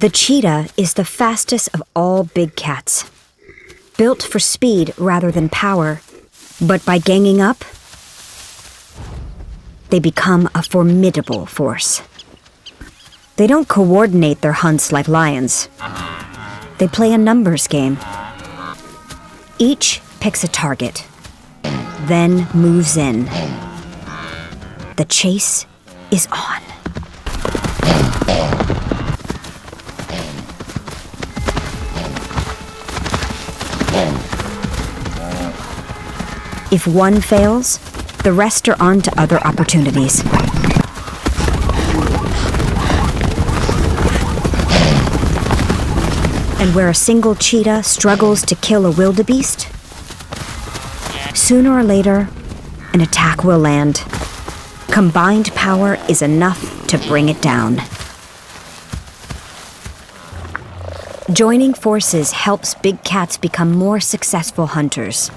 The cheetah is the fastest of all big cats, built for speed rather than power. But by ganging up, they become a formidable force. They don't coordinate their hunts like lions. They play a numbers game. Each picks a target, then moves in. The chase is on. If one fails, the rest are on to other opportunities. And where a single cheetah struggles to kill a wildebeest, sooner or later, an attack will land. Combined power is enough to bring it down. Joining forces helps big cats become more successful hunters.